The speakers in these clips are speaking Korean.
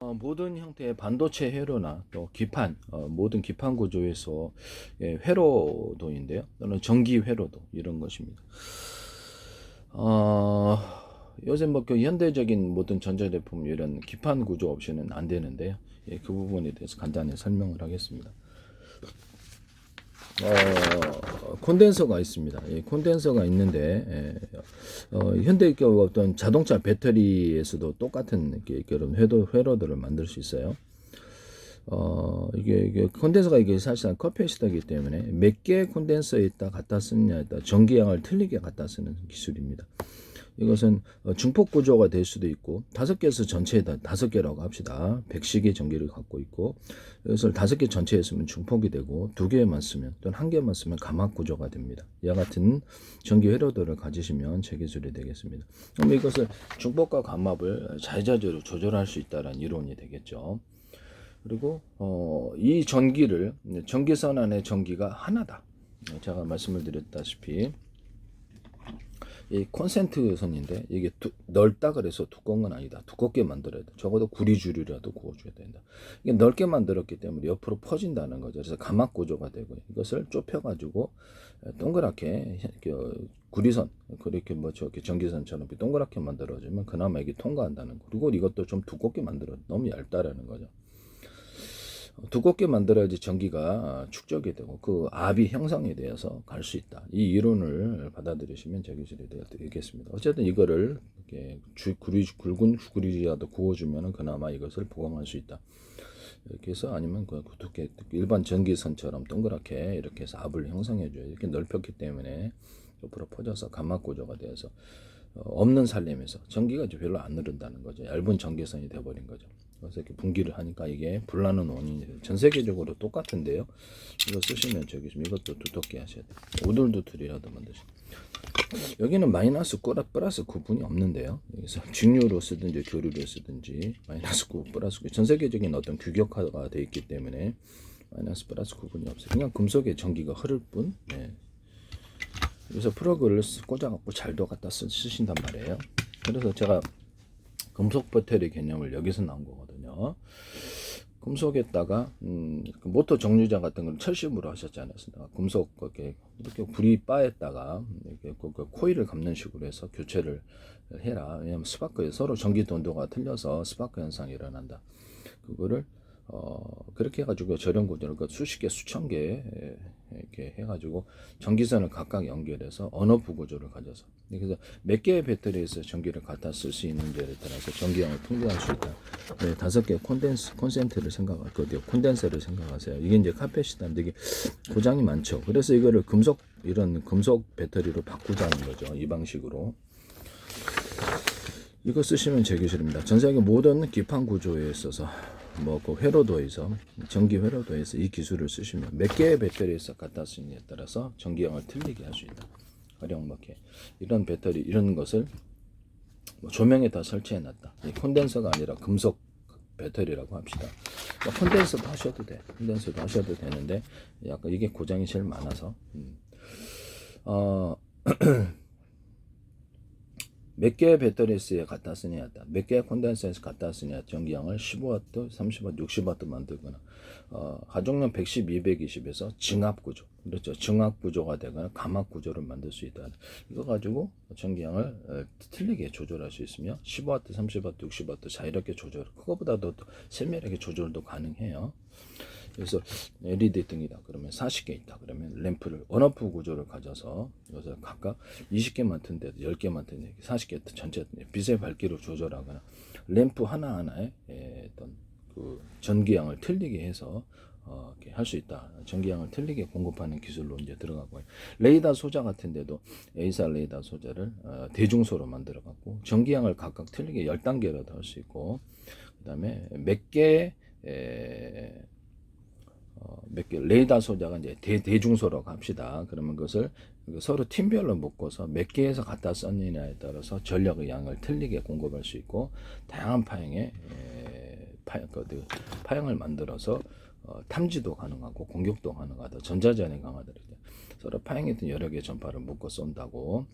모든 형태의 반도체 회로나 또 기판, 모든 기판 구조에서 회로도인데요. 또는 전기 회로도 이런 것입니다. 어, 요새 그 현대적인 모든 전자제품 이런 기판 구조 없이는 안 되는데요. 그 부분에 대해서 간단히 설명을 하겠습니다. 콘덴서가 있습니다. 콘덴서가 있는데 현대 어떤 자동차 배터리에서도 똑같은 그런 회로들을 만들 수 있어요. 이게 콘덴서가 이게 사실상 커피시다기 때문에 몇 개의 콘덴서에 있다 갖다 쓰느냐에 따라 전기량을 틀리게 갖다 쓰는 기술입니다. 이것은 중폭 구조가 될 수도 있고 5개에서 전체에다 5개라고 합시다. 100식의 전기를 갖고 있고 이것을 5개 전체에 쓰면 중폭이 되고 2개만 쓰면 또는 1개만 쓰면 감압 구조가 됩니다. 이와 같은 전기 회로도를 가지시면 제 기술이 되겠습니다. 그럼 이것을 중폭과 감압을 자유자재로 조절할 수 있다는 이론이 되겠죠. 그리고 이 전기를 전기선 안의 전기가 하나다. 제가 말씀을 드렸다시피 이 콘센트 선인데 이게 넓다 그래서 두꺼운 건 아니다. 두껍게 만들어야 돼. 적어도 구리주류라도 구워줘야 된다. 이게 넓게 만들었기 때문에 옆으로 퍼진다는 거죠. 그래서 감압 구조가 되고 이것을 좁혀가지고 동그랗게 구리선 그렇게 저렇게 전기선처럼 동그랗게 만들어주면 그나마 이게 통과한다는 거. 그리고 이것도 좀 두껍게 만들어. 너무 얇다라는 거죠. 두껍게 만들어야지 전기가 축적이 되고 그 압이 형성이 되어서 갈 수 있다. 이 이론을 받아들이시면 제 기술이 되겠습니다. 어쨌든 이거를 이렇게 굵은 구리라도 구워주면 그나마 이것을 보강할 수 있다. 이렇게 해서 아니면 그 두께 일반 전기선처럼 동그랗게 이렇게 해서 압을 형성해줘요. 이렇게 넓혔기 때문에 옆으로 퍼져서 감압 구조가 되어서 없는 살림에서 전기가 별로 안 흐른다는 거죠. 얇은 전기선이 돼버린 거죠. 그래서 이렇게 분기를 하니까 이게 불나는 원인이 돼요. 전 세계적으로 똑같은데요. 이거 쓰시면 저기 좀 이것도 두텁게 하셔야 돼요. 오돌도툴이라도 만드시죠. 여기는 마이너스 플러스 구분이 없는데요. 여기서 직류로 쓰든지 교류로 쓰든지 마이너스 9 플러스 9 전 세계적인 어떤 규격화가 되어 있기 때문에 마이너스 플러스 구분이 없어요. 그냥 금속에 전기가 흐를 뿐. 네. 그래서 플러그를 꽂아갖고 잘도 갖다 쓰신단 말이에요. 그래서 제가 금속 배터리 개념을 여기서 나온 거거든요. 금속에다가 그 모터 정류장 같은 건 철심으로 하셨지 않았습니까? 금속 이렇게 구리 바에다가 이렇게 그 코일을 감는 식으로 해서 교체를 해라. 왜냐하면 스파크에 서로 전기 don도가 틀려서 스파크 현상이 일어난다. 그거를 그렇게 해가지고 저렴 구조를 수십 개, 수천 개 이렇게 해가지고 전기선을 각각 연결해서 언어프 구조를 가져서 그래서 몇 개의 배터리에서 전기를 갖다 쓸 수 있는지에 따라서 전기량을 통제할 수 있다. 네, 5개 콘센트를 콘덴서를 생각하세요. 이게 이제 카페시다인데 이게 고장이 많죠. 그래서 이거를 이런 금속 배터리로 바꾸자는 거죠. 이 방식으로. 이거 쓰시면 제 기술입니다. 전 세계 모든 기판 구조에 있어서 그 회로도에서 전기 회로도에서 이 기술을 쓰시면 몇 개의 배터리에서 갖다 쓰느냐에 따라서 전기량을 틀리게 할 수 있다. 활용밖에 이런 배터리 이런 것을 조명에다 설치해 놨다. 콘덴서가 아니라 금속 배터리라고 합시다. 콘덴서도 하셔도 돼. 콘덴서도 하셔도 되는데 약간 이게 고장이 제일 많아서 몇 개의 배터리에 갖다 쓰냐, 몇 개의 콘덴서에서 갖다 쓰냐, 전기량을 15W, 30W, 60W 만들거나, 가정용 110, 220에서 증압 구조, 그렇죠. 증압 구조가 되거나 감압 구조를 만들 수 있다. 이거 가지고 전기량을 틀리게 조절할 수 있으며, 15W, 30W, 60W 자유롭게 조절, 그거보다도 세밀하게 조절도 가능해요. 그래서 LED 등이다 그러면 40개 있다 그러면 램프를 언어프 구조를 가져서 이것을 각각 20개만 튼데도 10개만 튼데 40개 전체 빛의 밝기를 조절하거나 램프 하나하나에 어떤 그 전기량을 틀리게 해서 할 수 있다. 전기량을 틀리게 공급하는 기술로 이제 들어가고 레이더 소자 같은데도 A사 레이더 소자를 대중소로 만들어 갖고 전기량을 각각 틀리게 10단계라도 할 수 있고 그다음에 몇 개의 몇 개 레이더 소자가 이제 대중소라고 합시다. 그러면 그것을 서로 팀별로 묶어서 몇 개에서 갖다 썼느냐에 따라서 전력의 양을 틀리게 공급할 수 있고 다양한 파형을 만들어서 탐지도 가능하고 공격도 가능하다. 전자전이 강하다. 서로 파행했던 여러 개의 전파를 묶어 쏜다고.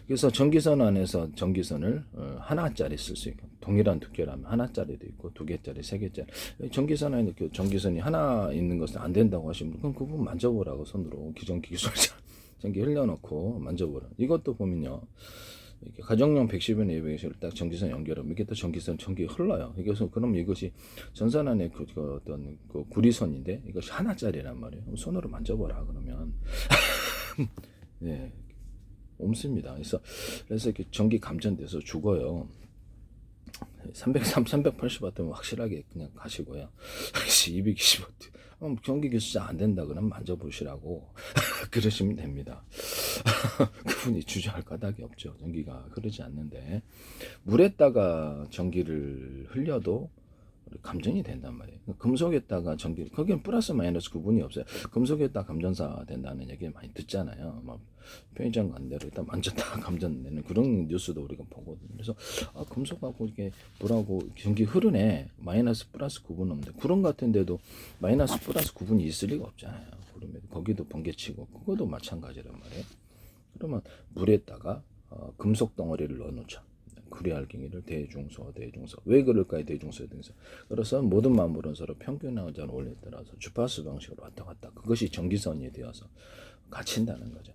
그래서 전기선 안에서 전기선을 하나짜리 쓸 수 있고, 동일한 두께라면 하나짜리도 있고 2개짜리, 3개짜리. 전기선 안에 전기선이 하나 있는 것은 안 된다고 하시면 그럼 그 부분 만져보라고 손으로 기술자 전기 흘려놓고 만져보라. 이것도 보면요. 이렇게 가정용 110원 ABS를 딱 전기선 연결하면 이게 또 전기 흘러요. 그래서 그럼 이것이 전선 안에 그 어떤 그 구리선인데 이것이 하나짜리란 말이에요. 손으로 만져보라 그러면 네, 옮습니다. 그래서 이렇게 전기 감전돼서 죽어요. 380W면 확실하게 그냥 가시고요. 220W. 전기 기술자 안 된다 그러면 만져보시라고 그러시면 됩니다. 그분이 주저할 까닭이 없죠. 전기가 흐르지 않는데 물에다가 전기를 흘려도 감전이 된단 말이에요. 금속에다가 전기를, 거기는 플러스 마이너스 구분이 없어요. 금속에다가 감전사 된다는 얘기 많이 듣잖아요. 막 편의점 간 데로 일단 만졌다가 감전되는 그런 뉴스도 우리가 보거든요. 그래서 금속하고 이렇게 물하고 전기 흐르네. 마이너스 플러스 구분 없는데 구름 같은데도 마이너스 플러스 구분이 있을 리가 없잖아요. 그러면 거기도 번개치고 그것도 마찬가지란 말이에요. 그러면 물에다가 금속 덩어리를 넣어놓자. 구리알갱이를 대중소. 왜 그럴까요? 대중소. 그래서 모든 만물은 서로 평균하자는 원리에 따라서 주파수 방식으로 왔다 갔다. 그것이 전기선이 되어서 갇힌다는 거죠.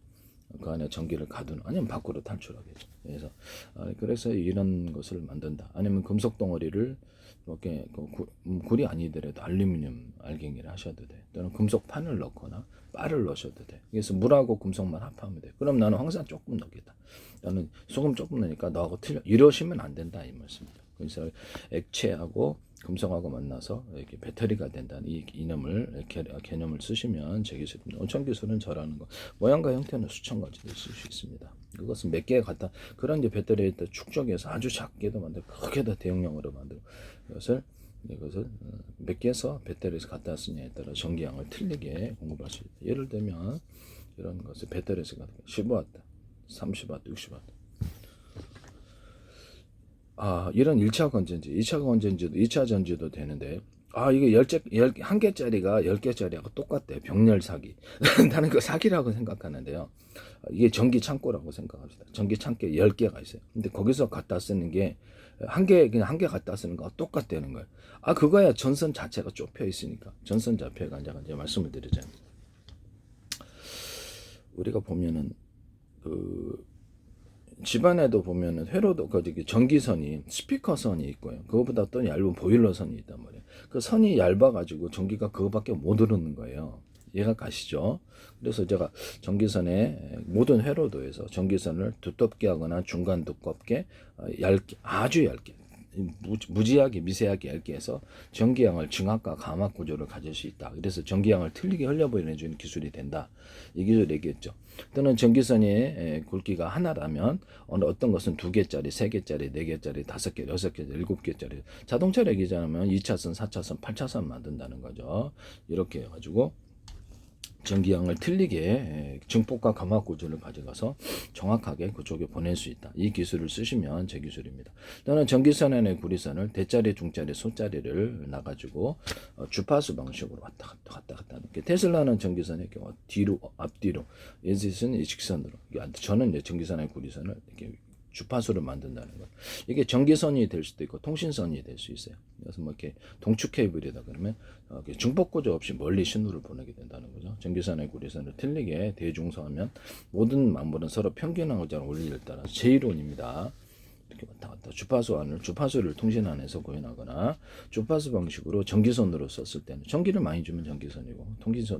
그 안에 전기를 가두는, 아니면 밖으로 탈출하겠죠. 그래서 이런 것을 만든다. 아니면 금속 덩어리를 이렇게 구리 아니더라도 알루미늄 알갱이를 하셔도 돼. 또는 금속 판을 넣거나 빨을 넣으셔도 돼. 그래서 물하고 금속만 합하면 돼. 그럼 나는 황산 조금 넣겠다. 나는 소금 조금 넣으니까 너하고 틀려. 이러시면 안 된다 이 말씀입니다. 그래서 액체하고 금속하고 만나서 이렇게 배터리가 된다는 이 개념을 쓰시면 제 기술입니다. 온천 기술은 저라는 거. 모양과 형태는 수천 가지도 있을 수 있습니다. 그것은 몇 개에 갖다 그런 이제 배터리에 축적해서 아주 작게도 만들고 크게도 대용량으로 만들고 이것을 몇 개에서 배터리에서 갖다 쓰냐에 따라 전기량을 틀리게 공급할 수 있다. 예를 들면 이런 것을 배터리에서 갖다 15W, 30W, 60W. 이런 1차 건전지, 2차 건전지도 2차 전지도 되는데 이게 한 개짜리가 10개짜리하고 똑같대. 병렬 사기. 나는 그 사기라고 생각하는데요. 이게 전기 창고라고 생각합시다. 전기 창고에 10개가 있어요. 근데 거기서 갖다 쓰는 게 그냥 한 개 갖다 쓰는 거와 똑같다는 거예요. 그거야 전선 자체가 좁혀 있으니까. 전선 자체가 이제 말씀을 드리자면 우리가 보면은 집안에도 보면은 회로도 전기선이 스피커선이 있고요. 그거보다 또 얇은 보일러선이 있단 말이에요. 그 선이 얇아가지고 전기가 그거밖에 못 흐르는 거예요. 이해가 가시죠? 그래서 제가 전기선의 모든 회로도에서 전기선을 두껍게 하거나 중간 두껍게, 얇게, 아주 얇게, 무지하게 미세하게 얇게 해서 전기양을 증압과 감압 구조를 가질 수 있다. 그래서 전기양을 틀리게 흘려보내주는 기술이 된다. 이 기술 얘기했죠. 또는 전기선의 굵기가 하나라면 어떤 것은 2개짜리, 3개짜리, 4개짜리, 5개, 6개, 7개짜리. 자동차를 얘기하자면 2차선, 4차선, 8차선 만든다는 거죠. 이렇게 해가지고 전기양을 틀리게 증폭과 감압 구조를 가져가서 정확하게 그쪽에 보낼 수 있다. 이 기술을 쓰시면 제 기술입니다. 또는 전기선 안에 구리선을 대짜리, 중짜리, 소짜리를 놔가지고 주파수 방식으로 왔다 갔다. 테슬라는 전기선의 경우 뒤로, 앞뒤로, 에디슨은 직선으로. 저는 이제 전기선의 구리선을 이렇게 주파수를 만든다는 것. 이게 전기선이 될 수도 있고 통신선이 될 수 있어요. 그래서 이렇게 동축 케이블이다 그러면 중복 구조 없이 멀리 신호를 보내게 된다는 거죠. 전기선의 구리선을 틀리게 대중소하면 모든 만물은 서로 평균하고자 원리를 따라 제1원입니다. 이렇게 왔다 갔다 주파수를 통신 안에서 구현하거나 주파수 방식으로 전기선으로 썼을 때는 전기를 많이 주면 전기선이고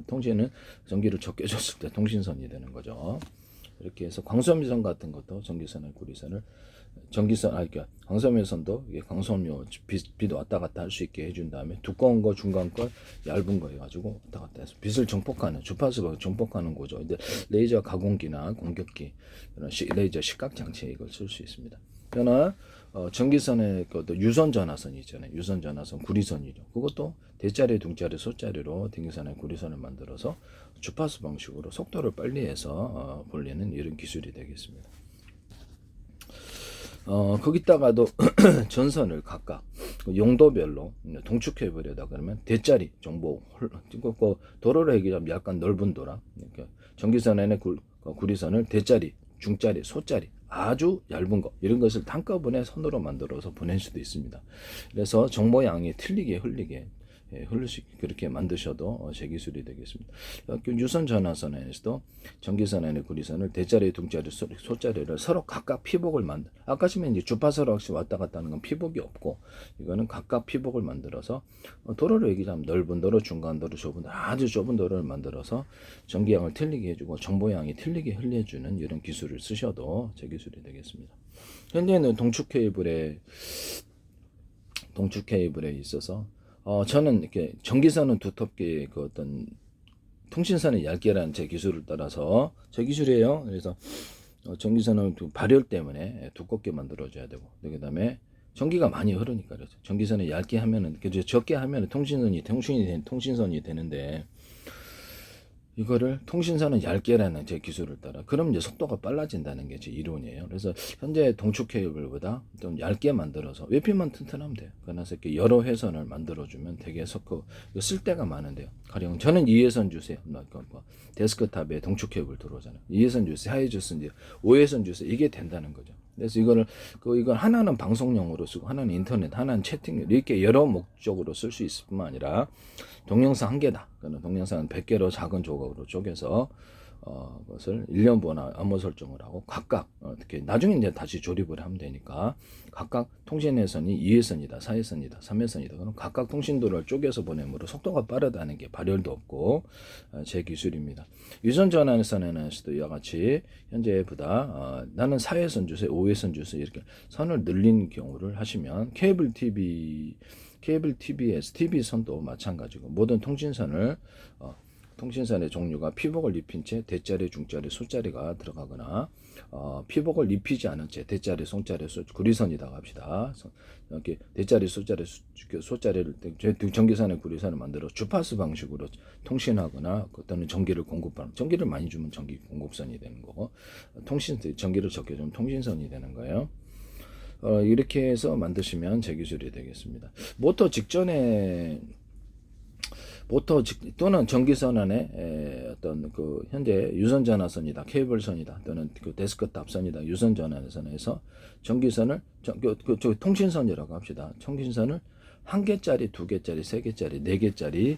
통신은 전기를 적게 줬을 때 통신선이 되는 거죠. 이렇게 해서 광섬유선 같은 것도 전기선의 구리선을 광섬유선도 광섬유 빛 왔다 갔다 할 수 있게 해준 다음에 두꺼운 거, 중간 거, 얇은 거 해가지고 왔다 갔다 해서 빛을 정폭하는 주파수가 정폭하는 거죠. 이제 레이저 가공기나 공격기, 레이저 시각 장치에 이걸 쓸 수 있습니다. 그러나 전기선의 유선 전화선이 있잖아요. 유선 전화선 구리선이죠. 그것도 대짜리, 중짜리, 소짜리로 전기선의 구리선을 만들어서 주파수 방식으로 속도를 빨리 해서 돌리는 이런 기술이 되겠습니다. 거기다가도 전선을 각각 용도별로 동축해 버려다 그러면 대짜리 정보 도로로 얘기하면 약간 넓은 도라 전기선에는 구리선을 대짜리, 중짜리, 소짜리 아주 얇은 거 이런 것을 한꺼번에 선으로 만들어서 보낼 수도 있습니다. 그래서 정보양이 틀리게 흘리게 흐를 수 있게 그렇게 만드셔도 제 기술이 되겠습니다. 유선 전화선에서도 전기선에는 구리선을 대짜리, 중짜리, 소짜리를 서로 각각 피복을 만들. 아까 지금 이제 주파수로 혹시 왔다 갔다 하는 건 피복이 없고 이거는 각각 피복을 만들어서 도로를 얘기하면 넓은 도로, 중간 도로, 좁은 도로, 아주 좁은 도로를 만들어서 전기양을 틀리게 해주고 정보양이 틀리게 흘려주는 이런 기술을 쓰셔도 제 기술이 되겠습니다. 현재는 동축 케이블에 있어서 저는 이렇게 전기선은 두텁게 그 어떤 통신선은 얇게라는 제 기술을 따라서 제 기술이에요. 그래서 전기선은 발열 때문에 두껍게 만들어줘야 되고 그다음에 전기가 많이 흐르니까 그렇죠. 전기선을 얇게 하면은 적게 하면은 통신선이 되는데 이거를 통신선은 얇게라는 제 기술을 따라 그럼 이제 속도가 빨라진다는 게 제 이론이에요. 그래서 현재 동축 케이블보다 좀 얇게 만들어서 외피만 튼튼하면 돼요. 그래서 이렇게 여러 회선을 만들어주면 되게 쓸 데가 많은데요. 가령 저는 2회선 주세요. 데스크탑에 동축 케이블 들어오잖아요. 2회선 주세요, 4회선 주세요, 5회선 주세요. 이게 된다는 거죠. 그래서 이걸 하나는 방송용으로 쓰고 하나는 인터넷, 하나는 채팅 이렇게 여러 목적으로 쓸 수 있을 뿐만 아니라 동영상 한 개다. 그러면 동영상은 100개로 작은 조각으로 쪼개서 그것을 1년 보나 암호 설정을 하고 각각 어떻게 나중에 이제 다시 조립을 하면 되니까 각각 통신회선이 2회선이다, 4회선이다, 3회선이다. 그럼 각각 통신도를 쪼개서 보내므로 속도가 빠르다는 게 발열도 없고 제 기술입니다. 유선 전화선에서도 이와 같이 현재보다 나는 4회선 주세요, 5회선 주세요 이렇게 선을 늘린 경우를 하시면 케이블 TV에서 TV선도 마찬가지고 모든 통신선을 통신선의 종류가 피복을 입힌 채 대짜리, 중짜리, 소짜리가 들어가거나 피복을 입히지 않은 채 대짜리, 송짜리, 구리선이다 합시다. 이렇게 대짜리, 소짜리를 전기선의 구리선을 만들어 주파수 방식으로 통신하거나 또는 전기를 공급하는 전기를 많이 주면 전기 공급선이 되는 거고 전기를 적게 주면 통신선이 되는 거예요. 이렇게 해서 만드시면 제 기술이 되겠습니다. 또는 전기선 안에 어떤 현재 유선전화선이다, 케이블선이다, 또는 데스크탑선이다, 유선전화선에서 전기선을 통신선이라고 합시다. 통신선을 1개짜리, 2개짜리, 3개짜리, 4개짜리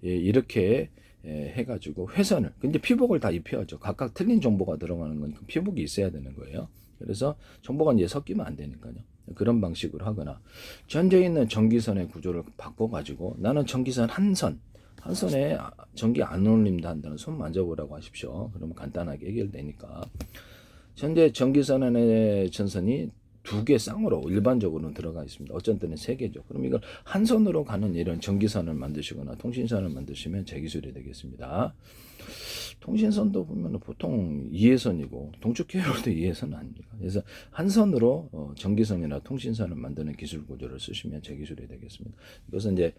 이렇게 해가지고 회선을 근데 피복을 다 입혀야죠. 각각 틀린 정보가 들어가는 건 피복이 있어야 되는 거예요. 그래서 정보가 이제 섞이면 안 되니까요. 그런 방식으로 하거나 현재 있는 전기선의 구조를 바꿔가지고 나는 전기선 한 선에 전기 안 올린다 한다는 손 만져보라고 하십시오. 그러면 간단하게 해결되니까 현재 전기선 안에 전선이 2개 쌍으로 일반적으로는 들어가 있습니다. 어쩐 때는 3개죠. 그럼 이걸 한 선으로 가는 이런 전기선을 만드시거나 통신선을 만드시면 제 기술이 되겠습니다. 통신선도 보면 보통 2회선이고 동축 케이블도 2회선 아닙니까? 그래서 한 선으로 전기선이나 통신선을 만드는 기술 구조를 쓰시면 제 기술이 되겠습니다. 이것은 이제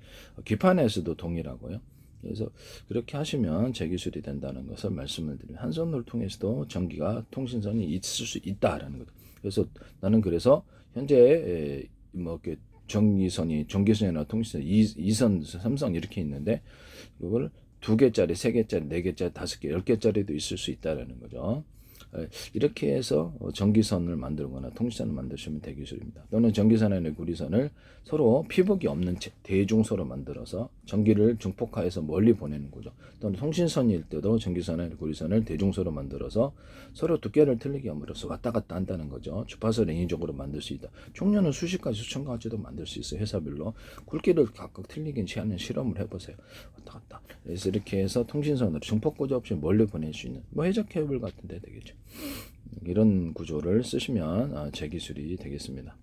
기판에서도 동일하고요. 그래서 그렇게 하시면 제 기술이 된다는 것을 말씀을 드리면 한 선을 통해서도 전기가 통신선이 있을 수 있다라는 거죠. 그래서 나는 현재 전기선이나 통신선 2선, 3선 이렇게 있는데 이걸 2개짜리, 3개짜리, 4개짜리, 5개, 10개짜리도 있을 수 있다라는 거죠. 이렇게 해서 전기선을 만들거나 통신선을 만드시면 대기술입니다. 또는 전기선의 구리선을 서로 피복이 없는 채 대중소로 만들어서 전기를 중폭화해서 멀리 보내는 거죠. 또는 통신선일 때도 전기선의 구리선을 대중소로 만들어서 서로 두께를 틀리게 함으로써 왔다 갔다 한다는 거죠. 주파수를 인위적으로 만들 수 있다. 종류는 수십 가지, 수천 가지도 만들 수 있어요. 회사별로 굵기를 각각 틀리게 하는 실험을 해보세요. 왔다 갔다. 그래서 이렇게 해서 통신선으로 중폭 구조 없이 멀리 보낼 수 있는 해적 케이블 같은 데 되겠죠. 이런 구조를 쓰시면 제 기술이 되겠습니다.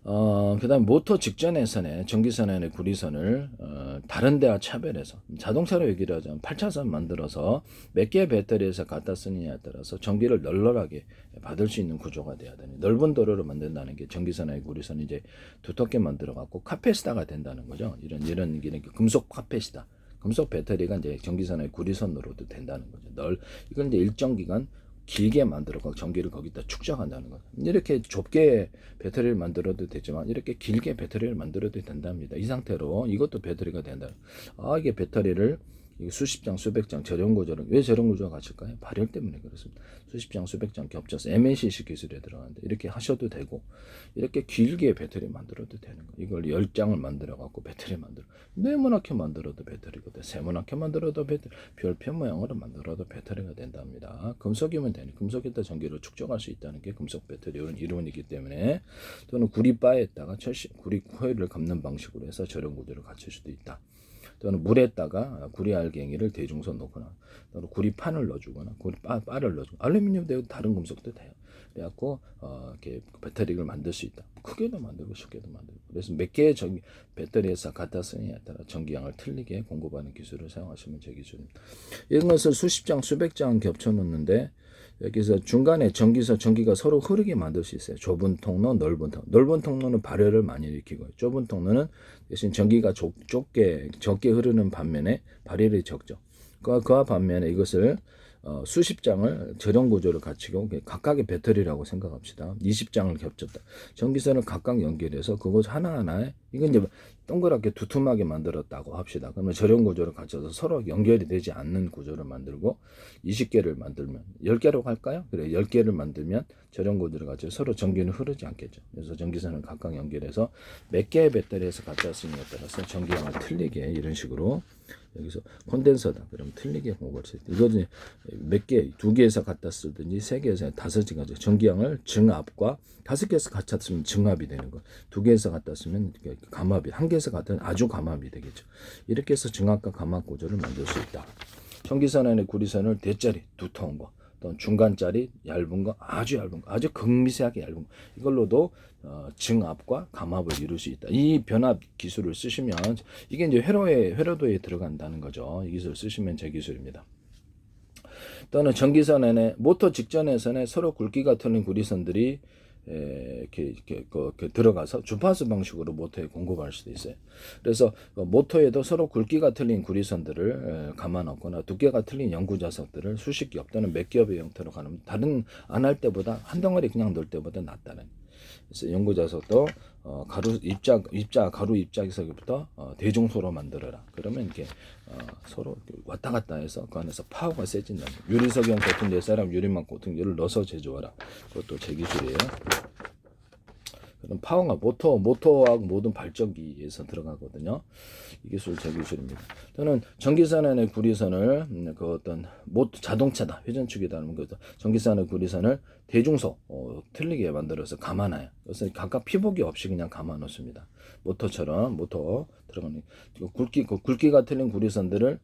그 다음 모터 직전회선에 전기선의 구리선을 다른 데와 차별해서 자동차로 얘기를 하자면 8차선 만들어서 몇 개의 배터리에서 갖다 쓰느냐에 따라서 전기를 널널하게 받을 수 있는 구조가 돼야 되는 넓은 도로를 만든다는 게 전기선의 구리선이 이제 두텁게 만들어 갖고 카페시타가 된다는 거죠. 이런 금속 카페시타 금속 배터리가 이제 전기선의 구리선으로도 된다는 거죠. 이건 이제 일정 기간 길게 만들어서 전기를 거기다 축적한다는 거예요. 이렇게 좁게 배터리를 만들어도 되지만 이렇게 길게 배터리를 만들어도 된답니다. 이 상태로 이것도 배터리가 된다. 이게 배터리를 수십 장, 수백 장 저렴 구조를 왜 저렴 구조가 같을까요? 발열 때문에 그렇습니다. 수십 장, 수백 장 겹쳐서 MNCC 기술에 들어가는데 이렇게 하셔도 되고 이렇게 길게 배터리 만들어도 되는 거예요. 이걸 10장을 만들어 갖고 배터리 만들어 네모나게 만들어도 배터리가 돼. 세모나게 만들어도 배터리, 별표 모양으로 만들어도 배터리가 된답니다. 금속이면 되니 금속에다 전기를 축적할 수 있다는 게 금속 배터리의 이론이기 때문에 또는 구리바에다가 구리 코일을 감는 방식으로 해서 저렴 구조를 갖출 수도 있다. 또는 물에다가 구리 알갱이를 대중선 놓거나 또는 구리판을 넣어주거나 구리바를 넣어주거나 알루미늄 되고 다른 금속도 돼요. 그래갖고 이렇게 배터리를 만들 수 있다. 크게도 만들고 쉽게도 만들고. 그래서 몇 개의 배터리에서 갖다 쓰느냐에 따라 전기량을 틀리게 공급하는 기술을 사용하시면 제 기술입니다. 이런 것을 수십 장, 수백 장 겹쳐 놓는데 여기서 중간에 전기가 서로 흐르게 만들 수 있어요. 좁은 통로, 넓은 통로. 넓은 통로는 발열을 많이 일으키고 좁은 통로는 대신 전기가 적게 흐르는 반면에 발열이 적죠. 그와 반면에 이것을 수십 장을 저렴 구조를 갖추고 각각의 배터리라고 생각합시다. 20장을 겹쳤다. 전기선을 각각 연결해서 그것 하나하나에 이건 이제 동그랗게 두툼하게 만들었다고 합시다. 그러면 저렴 구조를 갖춰서 서로 연결이 되지 않는 구조를 만들고 20개를 만들면 10개로 할까요? 그래 10개를 만들면 저렴 구조를 갖춰서 서로 전기는 흐르지 않겠죠. 그래서 전기선을 각각 연결해서 몇 개의 배터리에서 갖다 쓰느냐에 따라서 전기량을 틀리게 이런 식으로 여기서 콘덴서다. 그럼 틀리게 공부할 수 있다. 이거는 몇 개, 2개에서 갖다 쓰든지 3개에서 5개까지 전기량을 증압과 5개에서 갖다 쓰면 증압이 되는 거. 2개에서 갖다 쓰면 감압이, 1개에서 갖다 쓰면 아주 감압이 되겠죠. 이렇게 해서 증압과 감압 구조를 만들 수 있다. 전기선 안에 구리선을 대짜리 두터운 거, 또 중간짜리 얇은 거, 아주 얇은 거, 아주 극미세하게 얇은 거 이걸로도 증압과 감압을 이룰 수 있다. 이 변압 기술을 쓰시면 이게 이제 회로도에 들어간다는 거죠. 이 기술을 쓰시면 제 기술입니다. 또는 전기선 안에 모터 직전에서는 서로 굵기가 틀린 구리선들이 이렇게 들어가서 주파수 방식으로 모터에 공급할 수도 있어요. 그래서 모터에도 서로 굵기가 틀린 구리선들을 감아놓거나 두께가 틀린 연구자석들을 수십 겹 또는 몇 겹의 형태로 가는 다른 안 할 때보다 한 덩어리 그냥 넣을 때보다 낫다는. 그래서 연구자석도 가루 입자기석부터 대중소로 만들어라. 그러면 이렇게 서로 왔다 갔다 해서 그 안에서 파워가 세진다. 유리석형 코팅 4사람 유리막 코팅제를 넣어서 제조하라. 그것도 제 기술이에요. 그럼 파워가 모터하고 모든 발전기에서 들어가거든요. 이 기술 제 기술입니다. 저는 전기선 안의 구리선을 그 어떤 자동차다 회전축이다 하는 것도 전기선 안의 구리선을 대중소 틀리게 만들어서 감아놔요. 그래서 각각 피복이 없이 그냥 감아 놓습니다. 모터처럼 모터 들어가는 굵기가 틀린 구리선들을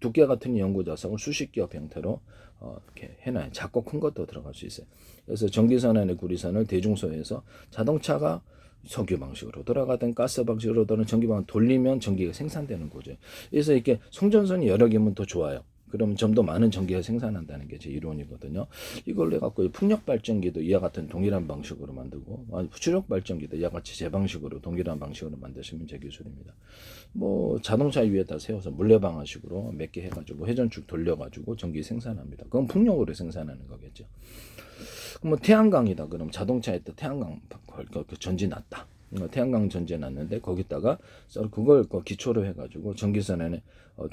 두께가 틀린 연구자석을 수십 겹 형태로 이렇게 해놔요. 작고 큰 것도 들어갈 수 있어요. 그래서 전기선 안의 구리선을 대중소에서 자동차가 석유 방식으로 돌아가든 가스 방식으로 돌아가든 전기방을 돌리면 전기가 생산되는 거죠. 그래서 이렇게 송전선이 여러 개면 더 좋아요. 그러면 좀 더 많은 전기가 생산한다는 게 제 이론이거든요. 이걸 해갖고 풍력 발전기도 이와 같은 동일한 방식으로 만들고 추력 발전기도 이와 같이 제 방식으로 동일한 방식으로 만드시면 제 기술입니다. 뭐 자동차 위에다 세워서 물레방아식으로 몇 개 해가지고 회전축 돌려가지고 전기 생산합니다. 그건 풍력으로 생산하는 거겠죠. 뭐 태양광이다. 그럼 자동차에다 태양광 전지 놨다. 태양광 전지 놨는데 거기다가 그걸 기초로 해가지고 전기선에는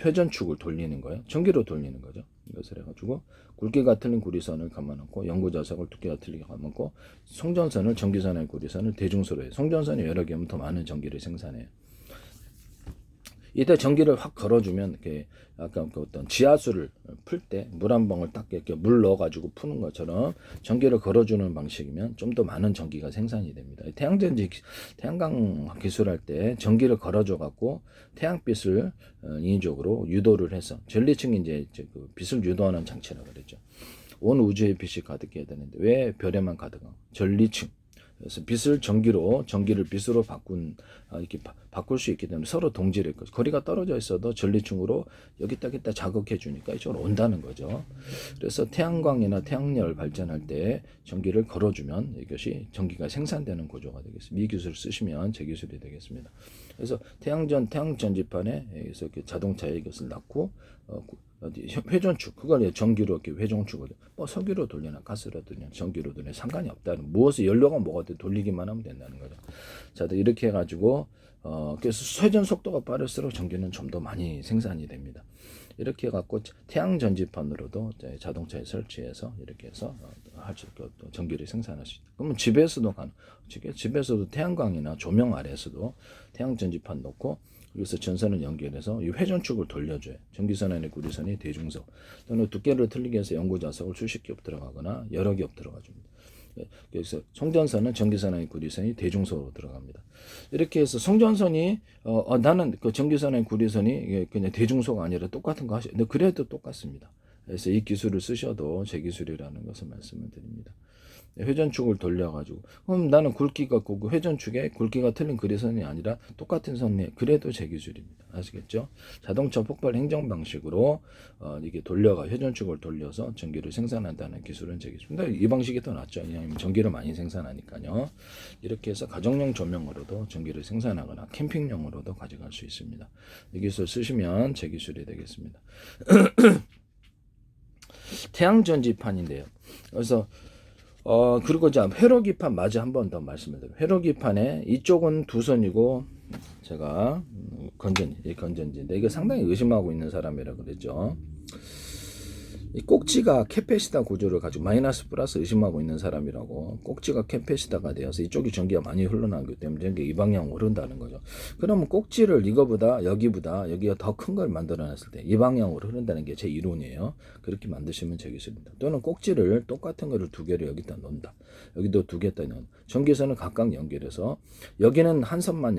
회전축을 돌리는 거예요. 전기로 돌리는 거죠. 이것을 해가지고 굵기가 틀린 구리선을 감아놓고 연구자석을 두께가 틀리게 감아놓고 송전선을 전기선의 구리선을 대중소로 해요. 송전선이 여러 개면 더 많은 전기를 생산해요. 이때 전기를 확 걸어주면 이렇게 약간 그 어떤 지하수를 풀 때 물 한 방울 딱 이렇게 물 넣어가지고 푸는 것처럼 전기를 걸어주는 방식이면 좀 더 많은 전기가 생산이 됩니다. 태양광 기술할 때 전기를 걸어줘 갖고 태양빛을 인위적으로 유도를 해서 전리층이 이제 그 빛을 유도하는 장치라고 그랬죠. 온 우주에 빛이 가득해야 되는데 왜 별에만 가득하고 전리층. 그래서 전기를 빛으로 바꾼 이렇게 바꿀 수 있기 때문에 서로 동질일 거죠. 거리가 떨어져 있어도 전리충으로 여기다 자극해 주니까 이쪽으로 온다는 거죠. 그래서 태양광이나 태양열 발전할 때 전기를 걸어주면 이것이 전기가 생산되는 구조가 되겠습니다. 이 기술을 쓰시면 제 기술이 되겠습니다. 그래서 태양전지판에 여기서 이렇게 자동차에 이것을 넣고 회전축, 그걸 전기로 이렇게 회전축을 석유로 돌리나 가스로 돌리나 전기로 돌리나 상관이 없다는, 무엇을 연료가 뭐가 돼 돌리기만 하면 된다는 거죠. 자, 이렇게 해가지고 그래서 회전 속도가 빠를수록 전기는 좀 더 많이 생산이 됩니다. 이렇게 해갖고 태양 전지판으로도 자동차에 설치해서 이렇게 해서 할 수 있고 또 전기를 생산할 수 있다. 그러면 집에서도 집에서도 태양광이나 조명 아래에서도 태양 전지판 놓고 여기서 전선을 연결해서 이 회전축을 돌려줘요. 전기선안의 구리선이 대중석 또는 두께를 틀리게 해서 연구자석을 수십 겹 들어가거나 여러 겹 들어가줍니다. 여기서 송전선은 전기선안의 구리선이 대중석으로 들어갑니다. 이렇게 해서 송전선이 나는 그 전기선안의 구리선이 그냥 대중석 아니라 똑같은 거 하셔. 근데 그래도 똑같습니다. 그래서 이 기술을 쓰셔도 제 기술이라는 것을 말씀을 드립니다. 회전축을 돌려가지고 그럼 나는 굵기가 그 회전축에 굵기가 틀린 그리선이 아니라 똑같은 선에 그래도 제 기술입니다. 아시겠죠? 자동차 폭발 행정 방식으로 이게 회전축을 돌려서 전기를 생산한다는 기술은 제 기술입니다. 이 방식이 더 낫죠. 왜냐하면 전기를 많이 생산하니까요. 이렇게 해서 가정용 조명으로도 전기를 생산하거나 캠핑용으로도 가져갈 수 있습니다. 이 기술 쓰시면 제 기술이 되겠습니다. 태양전지판인데요. 그래서 그리고 자 회로기판 마저 한 번 더 말씀을 드려요. 회로기판에 이쪽은 두 선이고 제가 건전지인데 이거 상당히 의심하고 있는 사람이라 그랬죠. 이 꼭지가 캐패시터 구조를 가지고 마이너스 플러스 의심하고 있는 사람이라고. 꼭지가 캐패시터가 되어서 이쪽이 전기가 많이 흘러나오기 때문에 전기가 이 방향으로 흐른다는 거죠. 그러면 꼭지를 여기가 더 큰 걸 만들어놨을 때 이 방향으로 흐른다는 게 제 이론이에요. 그렇게 만드시면 제 기술입니다. 또는 꼭지를 똑같은 거를 두 개를 여기다 놓는다. 여기도 두 개다 놓는. 전기선을 각각 연결해서 여기는 한 선만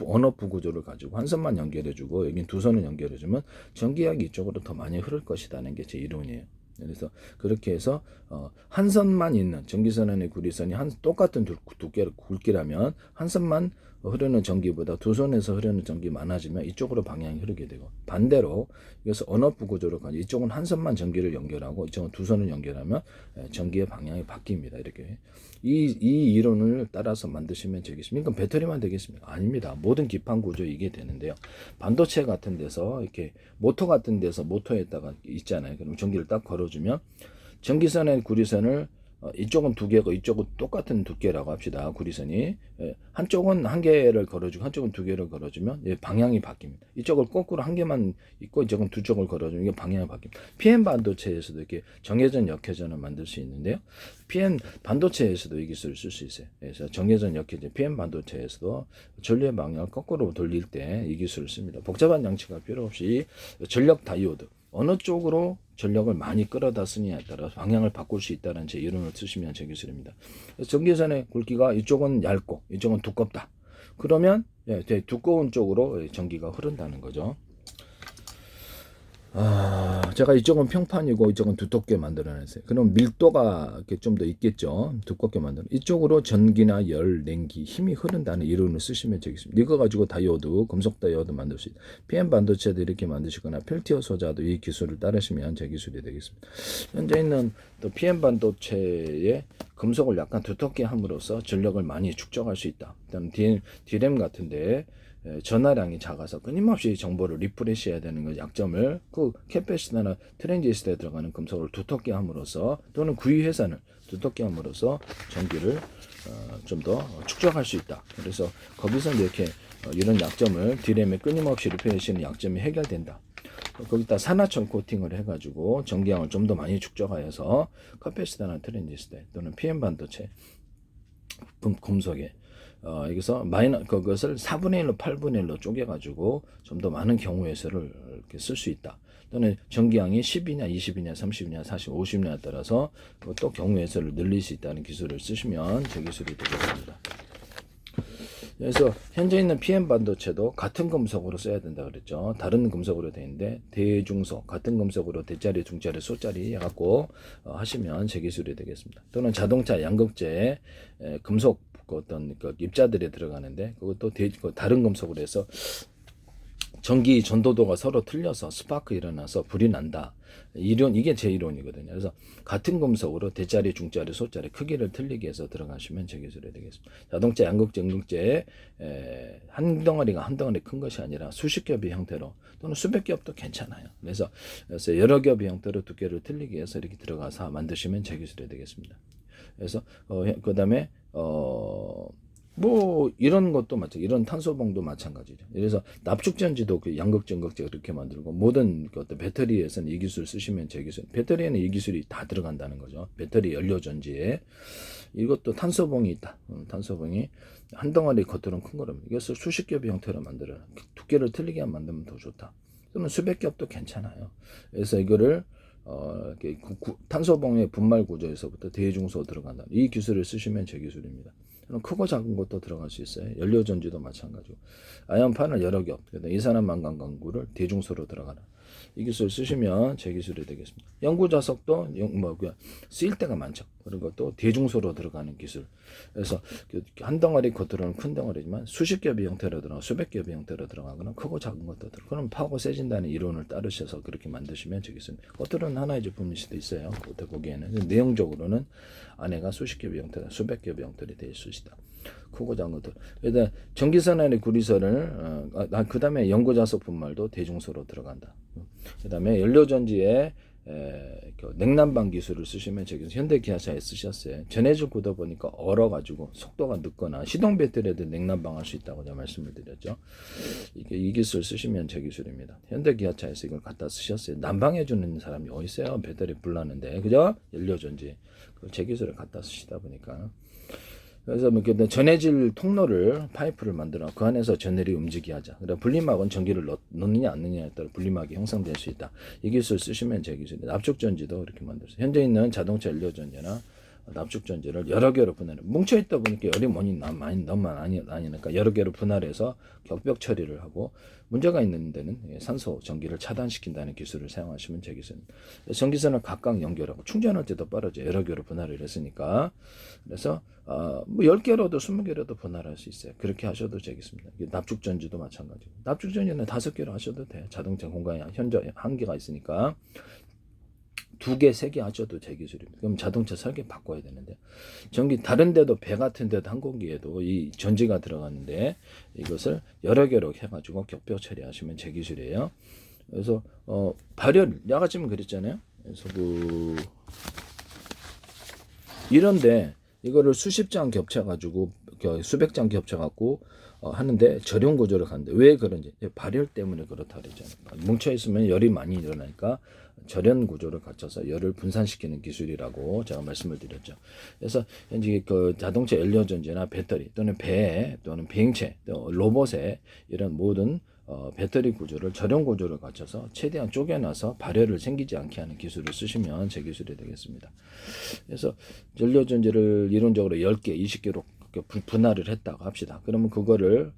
온오프 구조를 가지고 한 선만 연결해주고 여기는 두 선을 연결해주면 전기약이 이쪽으로 더 많이 흐를 것이라는 게 제 이론이에요. 그래서 그렇게 해서 한 선만 있는 전기선안의 구리선이 똑같은 두께를 굵기라면 한 선만 흐르는 전기보다 두 손에서 흐르는 전기 많아지면 이쪽으로 방향이 흐르게 되고, 반대로 이것을 온오프 구조로 가지고 이쪽은 한 선만 전기를 연결하고 이쪽은 두 손을 연결하면 전기의 방향이 바뀝니다. 이렇게 이 이론을 따라서 만드시면 되겠습니까? 그럼 배터리만 되겠습니까? 아닙니다. 모든 기판 구조 이게 되는데요. 반도체 같은 데서 이렇게 모터 같은 데서 모터에다가 있잖아요. 그럼 전기를 딱 걸어주면 전기선의 구리선을 이쪽은 두 개고 이쪽은 똑같은 두께라고 합시다. 구리선이 한쪽은 한 개를 걸어주고 한쪽은 두 개를 걸어주면 방향이 바뀝니다. 이쪽을 거꾸로 한 개만 있고 이쪽은 두 쪽을 걸어주면 이게 방향이 바뀝니다. PM 반도체에서도 이렇게 정회전 역회전을 만들 수 있는데요. PM 반도체에서도 이 기술을 쓸 수 있어요. 그래서 정회전 역회전 PM 반도체에서도 전류의 방향을 거꾸로 돌릴 때 이 기술을 씁니다. 복잡한 장치가 필요 없이 전력 다이오드 어느 쪽으로 전력을 많이 끌어다 쓰느냐에 따라 방향을 바꿀 수 있다는 제 이론을 쓰시면 제 기술입니다. 전기선의 굵기가 이쪽은 얇고 이쪽은 두껍다. 그러면 되게 두꺼운 쪽으로 전기가 흐른다는 거죠. 제가 이쪽은 평판이고 이쪽은 두껍게 만들어냈어요. 그럼 밀도가 좀 더 있겠죠. 두껍게 만들어. 이쪽으로 전기나 열, 냉기, 힘이 흐른다는 이론을 쓰시면 되겠습니다. 이거 가지고 다이오드, 금속 다이오드 만들 수 있다. PM 반도체도 이렇게 만드시거나 펠티어 소자도 이 기술을 따르시면 제 기술이 되겠습니다. 현재 있는 또 PM 반도체의 금속을 약간 두텁게 함으로써 전력을 많이 축적할 수 있다. 일단 D램 같은데 전화량이 작아서 끊임없이 정보를 리프레시해야 되는 그 약점을 그 캐패시터나 트랜지스터에 들어가는 금속을 두텁게 함으로써 또는 구위회선을 두텁게 함으로써 전기를 좀 더 축적할 수 있다. 그래서 거기서 이렇게 이런 약점을 D램에 끊임없이 리프레시하는 약점이 해결된다. 거기다 산화철 코팅을 해가지고 전기량을 좀 더 많이 축적하여서 캐패시터나 트랜지스터 또는 PM 반도체 금속에 여기서 그것을 4분의 1로 8분의 1로 쪼개가지고 좀 더 많은 경우의 수를 이렇게 쓸 수 있다. 또는 전기량이 10이냐, 20이냐, 30이냐, 40, 50이냐에 따라서 또 경우의 수를 늘릴 수 있다는 기술을 쓰시면 제 기술이 되겠습니다. 그래서 현재 있는 PM 반도체도 같은 금속으로 써야 된다 그랬죠. 다른 금속으로 되어 있는데 대중소 같은 금속으로 대자리, 중자리, 소자리 해갖고 하시면 제 기술이 되겠습니다. 또는 자동차 양극재 금속 어떤 그 입자들이 들어가는데 그것도 다른 금속으로 해서 전기 전도도가 서로 틀려서 스파크 일어나서 불이 난다. 이게 제 이론이거든요. 그래서 같은 금속으로 대자리, 중자리, 소자리 크기를 틀리게 해서 들어가시면 제 기술이 되겠습니다. 자동차 양극재, 음극재에 한 덩어리가 한 덩어리 큰 것이 아니라 수십 겹의 형태로 또는 수백 겹도 괜찮아요. 그래서 여러 겹의 형태로 두께를 틀리게 해서 이렇게 들어가서 만드시면 제 기술이 되겠습니다. 그래서 그 다음에 뭐 이런 것도 마찬가지, 이런 탄소봉도 마찬가지죠. 그래서 납축전지도 그 양극전극제 그렇게 만들고 모든 그 어떤 배터리에서는 이 기술 쓰시면 제 기술, 배터리에는 이 기술이 다 들어간다는 거죠. 배터리 연료전지에 이것도 탄소봉이 있다. 탄소봉이 한 덩어리 겉으로는 큰 거랍니다. 이것을 수십 겹의 형태로 만들어라. 두께를 틀리게 만들면 더 좋다. 또는 수백 겹도 괜찮아요. 그래서 이거를 탄소봉의 분말 구조에서부터 대중소 들어간다. 이 기술을 쓰시면 제 기술입니다. 크고 작은 것도 들어갈 수 있어요. 연료전지도 마찬가지고. 아연판을 여러 겹, 이산화만간 강구를 대중소로 들어가라. 이 기술 쓰시면 제 기술이 되겠습니다. 연구자석도 쓰일 때가 많죠. 그런 것도 대중소로 들어가는 기술. 그래서 한 덩어리 겉으로는 큰 덩어리지만 수십 겹의 형태로 들어가, 수백 겹의 형태로 들어가거나 크고 작은 것도 들어가. 그럼 파고 세진다는 이론을 따르셔서 그렇게 만드시면 제 기술. 겉으로는 하나의 제품일 수도 있어요. 겉에 보기에는. 내용적으로는 안에가 수십 겹의 형태다, 수백 겹의 형태로 될 수 있다. 크고 작은 것들. 일단 전기선 안에 구리선을 그 다음에 연고자석 분말도 대중소로 들어간다. 그 다음에 연료전지에 냉난방 기술을 쓰시면 저기 현대기아차에 쓰셨어요. 전해질 구다 보니까 얼어가지고 속도가 늦거나 시동 배터리에도 냉난방 할 수 있다고 제가 말씀을 드렸죠. 이 기술 쓰시면 제 기술입니다. 현대기아차에서 이걸 갖다 쓰셨어요. 난방해주는 사람이 어디 있어요? 배터리 불나는데, 그죠? 연료전지 제 기술을 갖다 쓰시다 보니까. 그래서 뭐 전해질 통로를 파이프를 만들어 그 안에서 전해를 움직이게 하자. 그래 분리막은 전기를 넣느냐 안 넣느냐에 따라 분리막이 형성될 수 있다. 이 기술 쓰시면 제 기술입니다. 납축전지도 이렇게 만들었어요. 현재 있는 자동차 연료전지나 납축전지를 여러 개로 분할해. 뭉쳐있다 보니까 열이 너무 많이 나니까 여러 개로 분할해서 격벽 처리를 하고 문제가 있는 데는 산소 전기를 차단시킨다는 기술을 사용하시면 제 기술입니다. 전기선을 각각 연결하고 충전할 때도 빠르죠. 여러 개로 분할을 했으니까. 그래서 뭐 10개로도 20개로도 분할할 수 있어요. 그렇게 하셔도 되겠습니다. 납축전지도 마찬가지고. 납축전지는 5개로 하셔도 돼요. 자동차 공간이 현재 한계가 있으니까. 2개, 3개 하셔도 제 기술입니다. 그럼 자동차 설계 바꿔야 되는데 전기 다른 데도 배 같은 데도 항공기에도 이 전지가 들어가는데 이것을 여러 개로 해가지고 격벽 처리하시면 제 기술이에요. 그래서 발열 야가쯤 그랬잖아요. 그래서 이런데 이거를 수십 장 겹쳐가지고 수백 장 겹쳐갖고 하는데 절용 구조를 가는데 왜 그런지 발열 때문에 그렇다 그랬잖아요. 뭉쳐 있으면 열이 많이 일어나니까 절연 구조를 갖춰서 열을 분산시키는 기술이라고 제가 말씀을 드렸죠. 그래서 현재 그 자동차 연료전지나 배터리 또는 배 또는 비행체 또 로봇의 이런 모든 배터리 구조를 절연 구조를 갖춰서 최대한 쪼개놔서 발열을 생기지 않게 하는 기술을 쓰시면 제 기술이 되겠습니다. 그래서 연료전지를 이론적으로 10개, 20개로 분할을 했다고 합시다. 그러면 그거를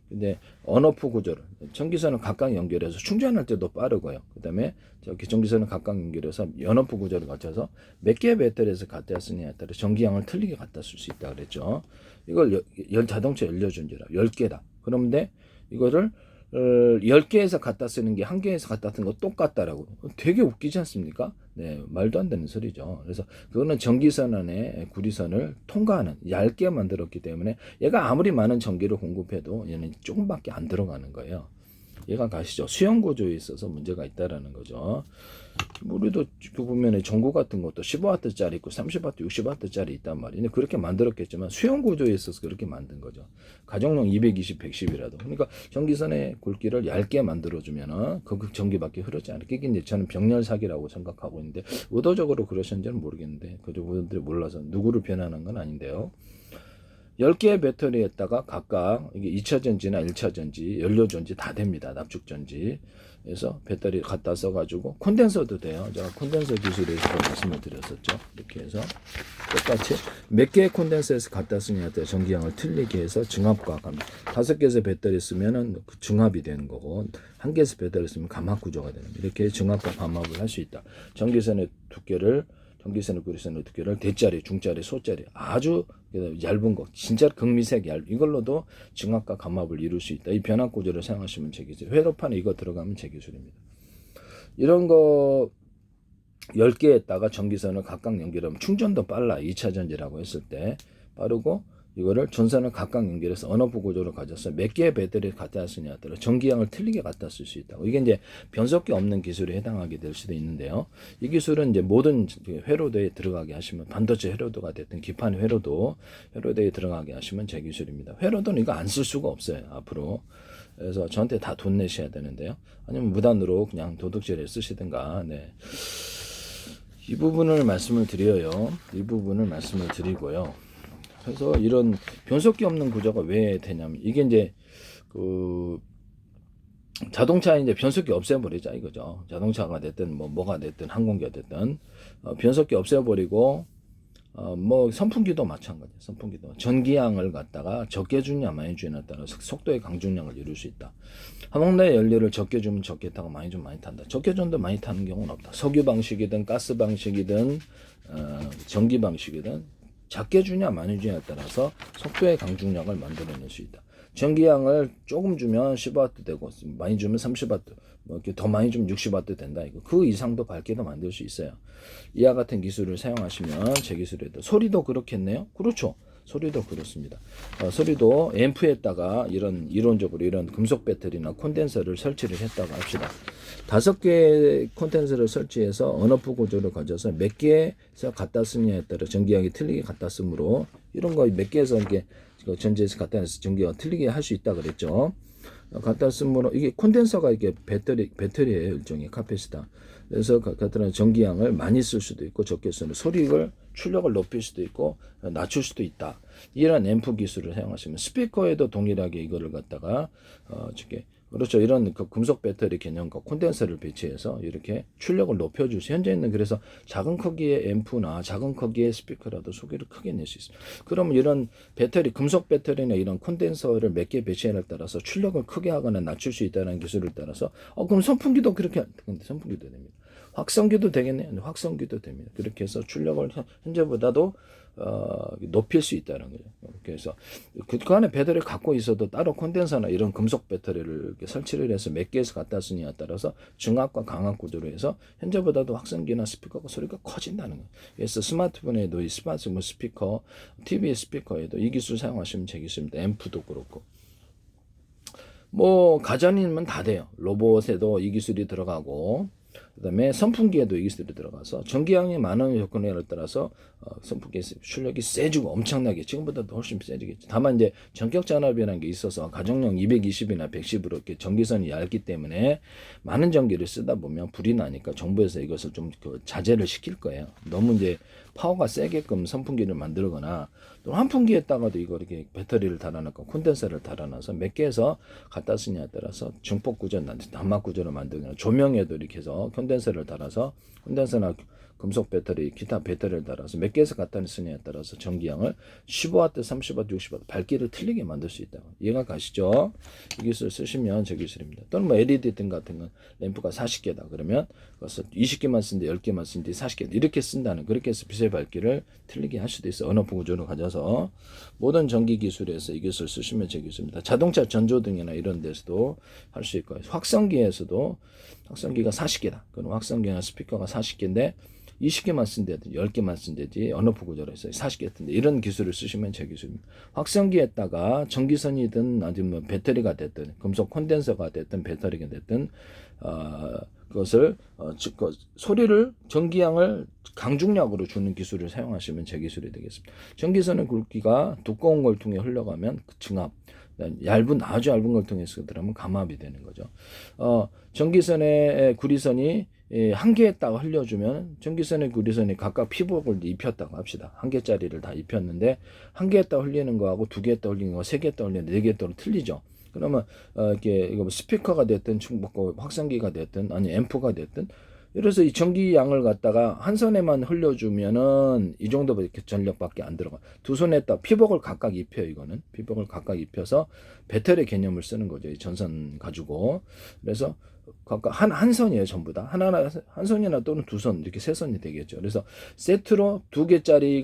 근데 언오프 구조를 전기선을 각각 연결해서 충전할 때도 빠르고요. 그다음에 전기선을 각각 연결해서 언오프 구조를 갖춰서 몇 개의 배터리에서 갖다 쓰느냐에 따라 전기량을 틀리게 갖다 쓸 수 있다 그랬죠. 이걸 자동차 연료전지라 10개다. 그런데 이거를 10개에서 갖다 쓰는 게 1개에서 갖다 쓰는 거 똑같다라고. 되게 웃기지 않습니까? 네, 말도 안 되는 소리죠. 그래서 그거는 전기선 안에 구리선을 통과하는 얇게 만들었기 때문에 얘가 아무리 많은 전기를 공급해도 얘는 조금밖에 안 들어가는 거예요. 얘가 가시죠. 수형 구조에 있어서 문제가 있다라는 거죠. 우리도 보면 전구 같은 것도 15W짜리 있고 30W, 60W짜리 있단 말이에요. 근데 그렇게 만들었겠지만 수형 구조에 있어서 그렇게 만든 거죠. 가정용 220, 110이라도. 그러니까 전기선의 굵기를 얇게 만들어주면은 그 전기밖에 흐르지 않게. 이게 이제 저는 병렬 사기라고 생각하고 있는데 의도적으로 그러셨는지는 모르겠는데 그분들이 몰라서 누구를 변하는 건 아닌데요. 10개의 배터리에다가 각각 이게 2차 전지나 1차 전지, 연료 전지 다 됩니다. 납축 전지. 그래서 배터리 갖다 써가지고 콘덴서도 돼요. 제가 콘덴서 기술에 대해서 말씀을 드렸었죠. 이렇게 해서 똑같이 몇 개의 콘덴서에서 갖다 쓰냐에 따라 전기량을 틀리게 해서 증합과 감압. 5개에서 배터리 쓰면은 그 증합이 되는 거고, 1개에서 배터리 쓰면 감압 구조가 되는 거예요. 이렇게 증합과 감압을 할 수 있다. 전기선의 두께를 전기선의 구리선의 두께를 대짜리, 중짜리, 소짜리 아주 얇은 거, 진짜 극미색 이걸로도 증합과 감압을 이룰 수 있다. 이 변압 구조를 사용하시면 제 기술. 회로판에 이거 들어가면 제 기술입니다. 이런 거 10개에다가 전기선을 각각 연결하면 충전도 빨라. 2차 전지라고 했을 때 빠르고, 이거를 전선을 각각 연결해서 언어프 구조를 가져서 몇 개의 배터리를 갖다 쓰냐에 따라 전기량을 틀리게 갖다 쓸 수 있다고. 이게 이제 변속기 없는 기술에 해당하게 될 수도 있는데요. 이 기술은 이제 모든 회로도에 들어가게 하시면, 반도체 회로도가 됐든 기판 회로도에 들어가게 하시면 제 기술입니다. 회로도는 이거 안 쓸 수가 없어요, 앞으로. 그래서 저한테 다 돈 내셔야 되는데요. 아니면 무단으로 그냥 도둑질에 쓰시든가. 네. 이 부분을 말씀을 드려요. 이 부분을 말씀을 드리고요. 그래서 이런 변속기 없는 구조가 왜 되냐면, 이게 이제 그 자동차에 이제 변속기 없애버리자 이거죠. 자동차가 됐든 뭐가 됐든 항공기가 됐든 변속기 없애버리고, 뭐 선풍기도 마찬가지. 선풍기도 전기량을 갖다가 적게 주냐 많이 주냐에 따라서 속도의 강중량을 이룰 수 있다. 화목내 연료를 적게 주면 적게 타고 많이 주면 많이 탄다. 적게 준도 많이 타는 경우는 없다. 석유 방식이든 가스 방식이든 전기 방식이든 작게 주냐 많이 주냐에 따라서 속도의 강중량을 만들어낼 수 있다. 전기량을 조금 주면 10W 되고, 많이 주면 30W, 뭐 이렇게 더 많이 주면 60W 된다. 이거 그 이상도 밝게도 만들 수 있어요. 이와 같은 기술을 사용하시면 제 기술에도. 소리도 그렇겠네요. 그렇죠. 소리도 그렇습니다. 소리도 앰프에다가 이론적으로 이런 금속 배터리나 콘덴서를 설치를 했다고 합시다. 5개의 콘덴서를 설치해서 언어프 구조를 가져서 몇 개에서 갖다 쓰냐에 따라 전기량이 틀리게 갖다 쓰므로, 이런 거 몇 개에서 이렇게 전지에서 갖다 내서 전기가 틀리게 할 수 있다 그랬죠. 갖다 쓰므로 이게 콘덴서가 이게 배터리예요. 일종의 카패시터. 그래서 갖다 전기량을 많이 쓸 수도 있고 적게 쓰는, 소리를 출력을 높일 수도 있고 낮출 수도 있다. 이런 앰프 기술을 사용하시면, 스피커에도 동일하게 이거를 갖다가 그렇죠. 이런 그 금속 배터리 개념과 콘덴서를 배치해서 이렇게 출력을 높여줄 수, 현재 있는 그래서 작은 크기의 앰프나 작은 크기의 스피커라도 소리를 크게 낼 수 있어요. 그러면 이런 배터리, 금속 배터리나 이런 콘덴서를 몇 개 배치하냐에 따라서 출력을 크게 하거나 낮출 수 있다는 기술을 따라서 그럼 선풍기도 그렇게, 근데 선풍기도 됩니다. 확성기도 되겠네요. 확성기도 됩니다. 그렇게 해서 출력을 현재보다도 높일 수 있다는 거죠. 그래서 그 안에 배터리를 갖고 있어도 따로 콘덴서나 이런 금속 배터리를 이렇게 설치를 해서 몇 개에서 갖다 쓰냐에 따라서 증압과 강압 구조로 해서 현재보다도 확성기나 스피커가 소리가 커진다는 거예요. 그래서 스마트폰에도 이 스마트폰 스피커, TV 스피커에도 이 기술 사용하시면 제 기술입니다. 앰프도 그렇고. 뭐 가전이면 다 돼요. 로봇에도 이 기술이 들어가고, 그 다음에 선풍기에도 이 기술이 들어가서 전기량이 많은 요건에 따라서 선풍기 출력이 세지고 엄청나게 지금보다도 훨씬 세지겠죠. 다만 이제 전격 전압이라는 게 있어서 가정용 220이나 110으로 이렇게 전기선이 얇기 때문에 많은 전기를 쓰다 보면 불이 나니까 정부에서 이것을 좀 자제를 시킬 거예요. 너무 이제 파워가 세게끔 선풍기를 만들거나, 또 환풍기에다가도 이거 이렇게 배터리를 달아놓고 콘덴서를 달아놔서 몇 개에서 갖다 쓰냐에 따라서 증폭 구조, 단막 구조를 만들거나, 조명에도 이렇게 해서 콘덴서를 달아서 콘덴서나 금속 배터리, 기타 배터리를 달아서 몇 개에서 갖다 쓰냐에 따라서 전기량을 15W, 30W, 60W 밝기를 틀리게 만들 수 있다고. 이해가 가시죠? 이 기술 쓰시면 저 기술입니다. 또는 뭐 LED 등 같은 건 램프가 40개다 그러면 그것을 20개만 쓴데 10개만 쓴데 40개 이렇게 쓴다는, 그렇게 해서 빛의 밝기를 틀리게 할 수도 있어요. 언어프 구조를 가져서. 모든 전기 기술에서 이 기술 쓰시면 제 기술입니다. 자동차 전조등이나 이런 데서도 할 수 있고요. 확성기에서도 확성기가 40개다. 그럼 확성기나 스피커가 40개인데 20개만 쓴다든지 10개만 쓴다든지 언어프 구조로 해서 40개 뜬데, 이런 기술을 쓰시면 제 기술입니다. 확성기에다가 전기선이든 아니면 배터리가 됐든 금속 콘덴서가 됐든 배터리가 됐든 그것을 소리를, 전기량을 강중량으로 주는 기술을 사용하시면 제 기술이 되겠습니다. 전기선의 굵기가 두꺼운 걸 통해 흘러가면 그 증압, 아주 얇은 걸 통해서 들어가면 감압이 되는 거죠. 전기선의 구리선이 한 개에다가 흘려주면, 전기선의 구리선이 각각 피복을 입혔다고 합시다. 한 개짜리를 다 입혔는데 한 개에다가 흘리는 거하고 두 개에다가 흘리는 거, 세 개에다가 흘리는 거, 네 개에다가 틀리죠. 그러면 이렇게 이거 뭐 스피커가 됐든 충북고 확성기가 됐든 아니 앰프가 됐든 이래서 이 전기양을 갖다가 한 손에만 흘려주면은 이 정도밖에 전력밖에 안 들어가. 두 손에다 피복을 각각 입혀요. 이거는 피복을 각각 입혀서 배터리 개념을 쓰는 거죠. 이 전선 가지고. 그래서 각각 한 선이에요. 전부 다 하나 한 손이나 또는 두 손 이렇게 세 손이 되겠죠. 그래서 세트로 두 개짜리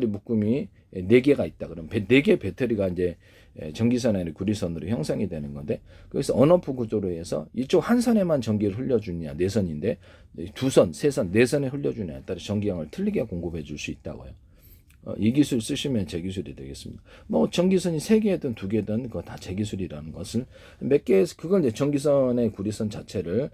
묶음이 네 개가 있다. 그럼 네 개 배터리가 이제 전기선 아니라 구리선으로 형성이 되는 건데, 그래서 언오프 구조로 해서 이쪽 한 선에만 전기를 흘려주느냐, 네 선인데 두 선, 세 선, 네 선에 흘려주느냐에 따라 전기량을 틀리게 공급해 줄 수 있다고요. 이 기술 쓰시면 제 기술이 되겠습니다. 뭐 전기선이 3개든 2개든 그거 다 제 기술이라는 것을 몇 개에서 그걸 이제 전기선의 구리선 자체를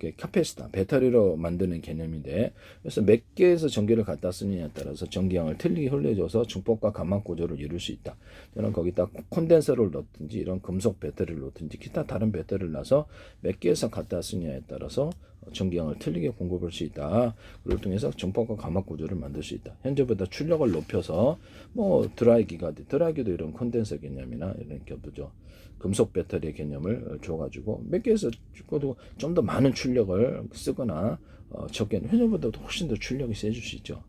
캐패시터 배터리로 만드는 개념인데, 그래서 몇 개에서 전기를 갖다 쓰느냐에 따라서 전기량을 틀리게 흘려줘서 중폭과 감압 구조를 이룰 수 있다. 저는 거기다 콘덴서를 넣든지 이런 금속 배터리를 넣든지 기타 다른 배터리를 놔서 몇 개에서 갖다 쓰느냐에 따라서 전기량을 틀리게 공급할 수 있다. 그걸 통해서 전폭과 감압 구조를 만들 수 있다. 현재보다 출력을 높여서 뭐 드라이기도 이런 콘덴서 개념이나 이런 것도죠. 금속 배터리의 개념을 줘가지고 몇 개에서 죽어도 좀 더 많은 출력을 쓰거나 적게 현재보다 훨씬 더 출력이 세질 수 있죠.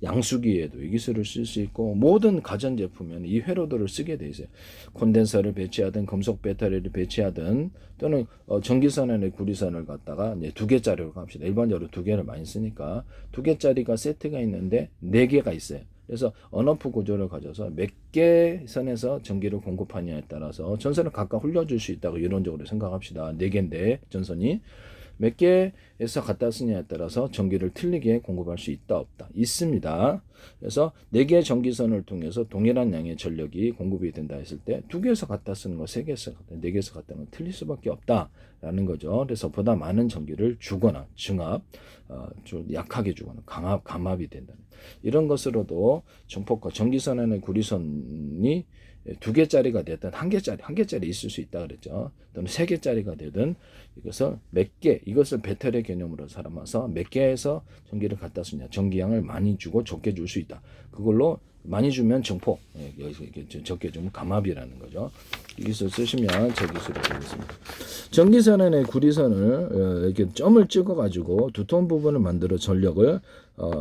양수기에도 이 기술을 쓸 수 있고 모든 가전제품에는 이 회로도를 쓰게 돼 있어요. 콘덴서를 배치하든 금속 배터리를 배치하든 또는 전기선에 구리선을 갖다가 이제 2개짜리로 갑시다. 일반적으로 2개를 많이 쓰니까 2개짜리가 세트가 있는데 4개가 있어요. 그래서 언오프 구조를 가져서 몇 개 선에서 전기를 공급하냐에 따라서 전선을 각각 흘려줄 수 있다고 이론적으로 생각합시다. 4개인데 전선이 몇 개에서 갖다 쓰냐에 따라서 전기를 틀리게 공급할 수 있다 없다 있습니다. 그래서 4개의 전기선을 통해서 동일한 양의 전력이 공급이 된다 했을 때 2개에서 갖다 쓰는 거 3개에서 갖다 4개에서 갖다 쓰는 건 틀릴 수밖에 없다라는 거죠. 그래서 보다 많은 전기를 주거나 증압 좀 약하게 주거나 감압이 된다는 이런 것으로도 전폭과 전기선 안에 구리선이 2개짜리가 되든 한 개짜리 있을 수 있다 그랬죠. 또는 3개짜리가 되든 이것을 배터리 개념으로 삼아서 몇 개에서 전기를 갖다 쓰냐. 전기량을 많이 주고 적게 줄 수 있다. 그걸로 많이 주면 정폭, 적게 주면 감압이라는 거죠. 이 기술 쓰시면 제 기술이 되겠습니다. 전기선 안에 구리선을 이렇게 점을 찍어가지고 두터운 부분을 만들어 전력을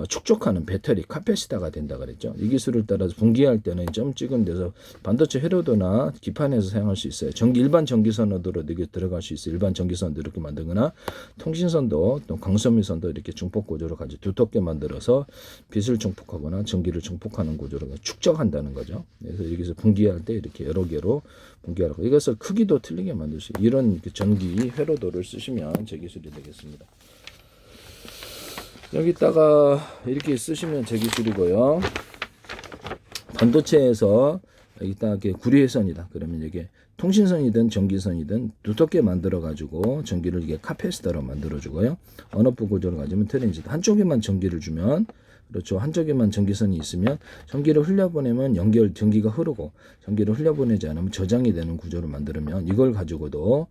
축적하는 배터리 카패시터가 된다 그랬죠. 이 기술을 따라서 분기할 때는 점 찍은 데서 반도체 회로도나 기판에서 사용할 수 있어요. 일반 전기선으로 이렇게 들어갈 수 있어요. 일반 전기선도 이렇게 만들거나 통신선도 또 광섬유선도 이렇게 중폭 구조로 가지고 두텁게 만들어서 빛을 중폭하거나 전기를 중폭하는 구조로 축적한다는 거죠. 그래서 여기서 분기할 때 이렇게 여러 개로 분기하라고 이것을 크기도 틀리게 만들 수 있어요. 이런 전기 회로도를 쓰시면 제 기술이 되겠습니다. 여기다가 이렇게 쓰시면 제 기술이고요. 반도체에서 여기다 이렇게 구리회선이다. 그러면 이게 통신선이든 전기선이든 두텁게 만들어 가지고 전기를 이게 카패시터로 만들어 주고요. 언오프 구조를 가지면 트랜지스터 한쪽에만 전기를 주면 그렇죠. 한쪽에만 전기선이 있으면 전기를 흘려보내면 전기가 흐르고 전기를 흘려보내지 않으면 저장이 되는 구조를 만들면 이걸 가지고도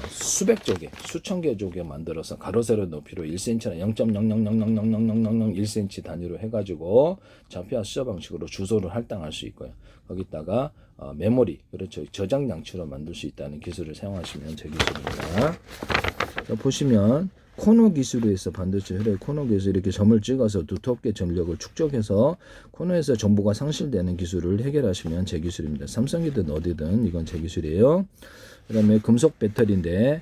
수백 조개, 수천 개 조개 만들어서 가로 세로 높이로 1cm나 0.000000001cm 단위로 해가지고 좌표와 수저 방식으로 주소를 할당할 수 있고요. 거기다가 메모리, 그렇죠. 저장 장치로 만들 수 있다는 기술을 사용하시면 제 기술입니다. 보시면 코너 기술에 있어 반도체 회로의 코너 기술 이렇게 점을 찍어서 두텁게 전력을 축적해서 코너에서 정보가 상실되는 기술을 해결하시면 제 기술입니다. 삼성이든 어디든 이건 제 기술이에요. 그 다음에 금속 배터리인데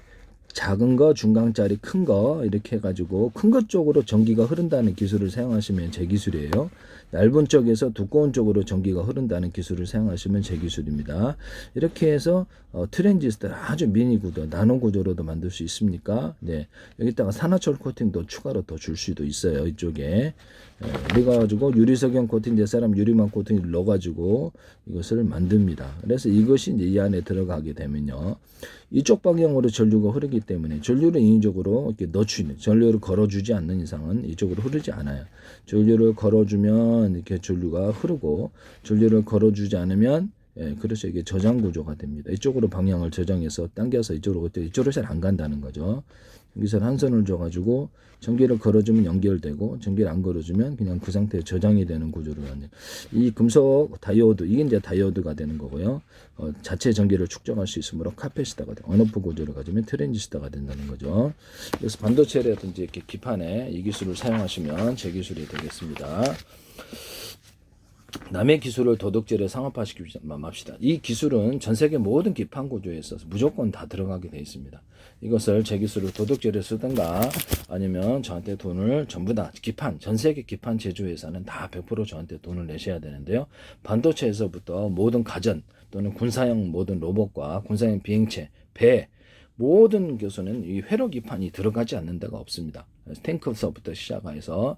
작은 거, 중간짜리, 큰 거 이렇게 해가지고 큰 것 쪽으로 전기가 흐른다는 기술을 사용하시면 제 기술이에요. 얇은 쪽에서 두꺼운 쪽으로 전기가 흐른다는 기술을 사용하시면 제 기술입니다. 이렇게 해서 트랜지스터 아주 미니 구조, 나노 구조로도 만들 수 있습니까? 네, 여기다가 산화철 코팅도 추가로 더 줄 수도 있어요. 이쪽에 그래가지고 유리석영 코팅 사람 유리막 코팅을 넣어가지고 이것을 만듭니다. 그래서 이것이 이제 이 안에 들어가게 되면요, 이쪽 방향으로 전류가 흐르기 때문에 전류를 인위적으로 이렇게 넣어주는 전류를 걸어주지 않는 이상은 이쪽으로 흐르지 않아요. 전류를 걸어주면 이렇게 전류가 흐르고 전류를 걸어주지 않으면 그래서 이게 저장 구조가 됩니다. 이쪽으로 방향을 저장해서 당겨서 이쪽으로 잘 안 간다는 거죠. 여기서 한 선을 줘가지고 전기를 걸어주면 연결되고 전기를 안 걸어주면 그냥 그 상태에 저장이 되는 구조로 하네요. 이 금속 다이오드, 이게 이제 다이오드가 되는 거고요. 자체 전기를 축적할 수 있으므로 카패시터가 돼요. 언오프 구조를 가지면 트랜지스터가 된다는 거죠. 그래서 반도체라든지 이렇게 기판에 이 기술을 사용하시면 제 기술이 되겠습니다. 남의 기술을 도덕질에 상업화시키지 맙시다. 이 기술은 전 세계 모든 기판 구조에 있어서 무조건 다 들어가게 되어 있습니다. 이것을 제 기술을 도덕질에 쓰든가 아니면 저한테 돈을 전부 다 전 세계 기판 제조회사는 다 100% 저한테 돈을 내셔야 되는데요. 반도체에서부터 모든 가전 또는 군사용 모든 로봇과 군사용 비행체, 배 모든 교수는 이 회로 기판이 들어가지 않는 데가 없습니다. 탱크서부터 시작해서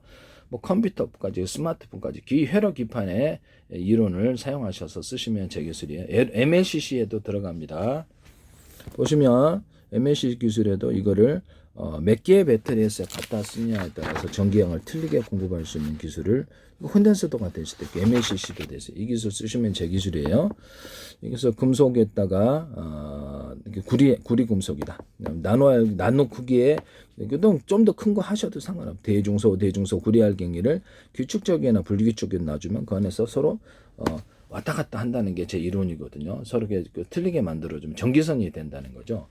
뭐 컴퓨터까지 스마트폰까지 회로 기판의 이론을 사용하셔서 쓰시면 제 기술이에요. MLCC에도 들어갑니다. 보시면 MLCC 기술에도 이거를 몇 개의 배터리에서 갖다 쓰냐에 따라서 전기량을 틀리게 공급할 수 있는 기술을 콘덴서도가 될 수도 있고 MLCC도 되세요. 이 기술 쓰시면 제 기술이에요. 여기서 금속에다가 구리 금속이다. 나노 크기에 좀 더 큰 거 하셔도 상관없어요. 대중소 구리 알갱이를 규칙적이나 불규칙적으로 놔주면 그 안에서 서로 왔다 갔다 한다는 게 제 이론이거든요. 서로 틀리게 만들어주면 전기선이 된다는 거죠.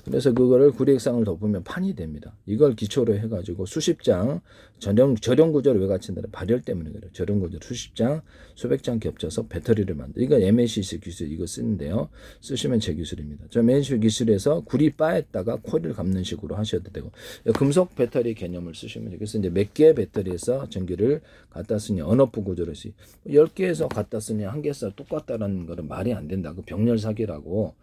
그래서 그거를 구리액상을 덮으면 판이 됩니다. 이걸 기초로 해가지고 수십 장 절연 구조를 왜 갖춘다는 발열 때문에 그래요. 절연 구조 수십 장, 수백 장 겹쳐서 배터리를 만들. 이거 MLCC 기술 이거 쓰는데요. 쓰시면 제 기술입니다. 저 MLCC 기술에서 구리 바에다가 코일을 감는 식으로 하셔도 되고 금속 배터리 개념을 쓰시면 돼요. 그래서 이제 몇 개의 배터리에서 전기를 갖다 쓰냐 언오프 구조를 10개에서 갖다 쓰냐 한 개에서 똑같다라는 거는 말이 안 된다. 그 병렬 사기라고.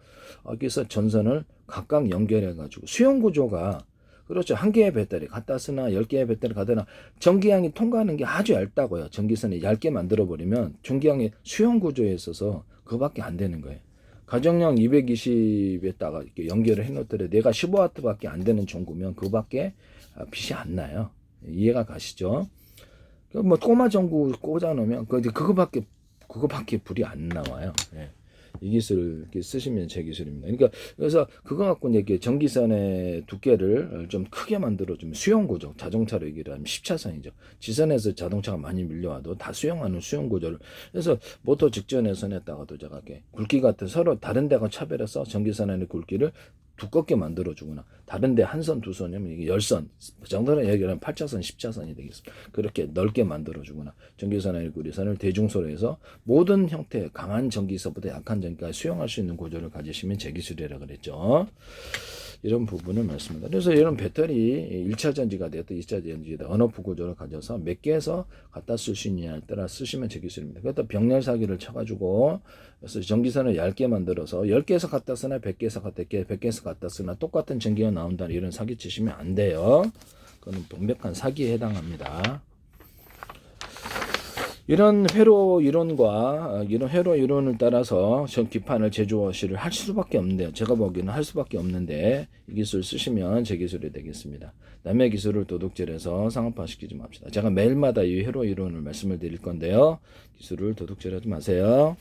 여기서 전선을 각각 연결해 가지고 수용 구조가 그렇죠. 한 개의 배터리 갖다 쓰나 10개의 배터리 갖다 전기양이 통과하는 게 아주 얇다고요. 전기선이 얇게 만들어 버리면 전기양의 수용 구조에 있어서 그거밖에 안 되는 거예요. 가정용 220에다가 이렇게 연결을 해놓더라도 내가 15W밖에 안 되는 전구면 그거밖에 빛이 안 나요. 이해가 가시죠? 뭐 꼬마 전구 꽂아 놓으면 그거밖에 불이 안 나와요. 예. 이 기술 이렇게 쓰시면 제 기술입니다. 그러니까 그래서 그거 갖고 이제 전기선의 두께를 좀 크게 만들어주면 수용 구조, 자동차로 얘기를 하면 10차선이죠. 지선에서 자동차가 많이 밀려와도 다 수용하는 수용 구조를. 그래서 모터 직전의 선에다가도 제가 이렇게 굵기 같은 서로 다른 데가 차별해서 전기선의 굵기를 두껍게 만들어주거나 다른데 한 선, 두 선이면 이게 10선 정도는 얘기하면 8차선, 10차선이 되겠습니다. 그렇게 넓게 만들어주거나 전기선의 구리선을 대중소로 해서 모든 형태의 강한 전기서보다 약한 전기까지 수용할 수 있는 구조를 가지시면 제 기술이라고 그랬죠. 이런 부분을 말씀합니다. 그래서 이런 배터리 1차 전지가 되었든 2차 전지가 언오프 구조를 가져서 몇 개에서 갖다 쓸 수 있냐에 따라 쓰시면 제 기술입니다. 그것도 병렬 사기를 쳐가지고 그래서 전기선을 얇게 만들어서 10개에서 갖다 쓰나 100개에서 갖다 쓰나 똑같은 전기가 나온다는 이런 사기 치시면 안 돼요. 그건 명백한 사기에 해당합니다. 이런 회로 이론과 이런 회로 이론을 따라서 전 기판을 제조시를 할 수밖에 없는데요. 제가 보기에는 할 수밖에 없는데 이 기술 쓰시면 제 기술이 되겠습니다. 남의 기술을 도둑질해서 상업화시키지 맙시다. 제가 매일마다 이 회로 이론을 말씀을 드릴 건데요. 기술을 도둑질하지 마세요.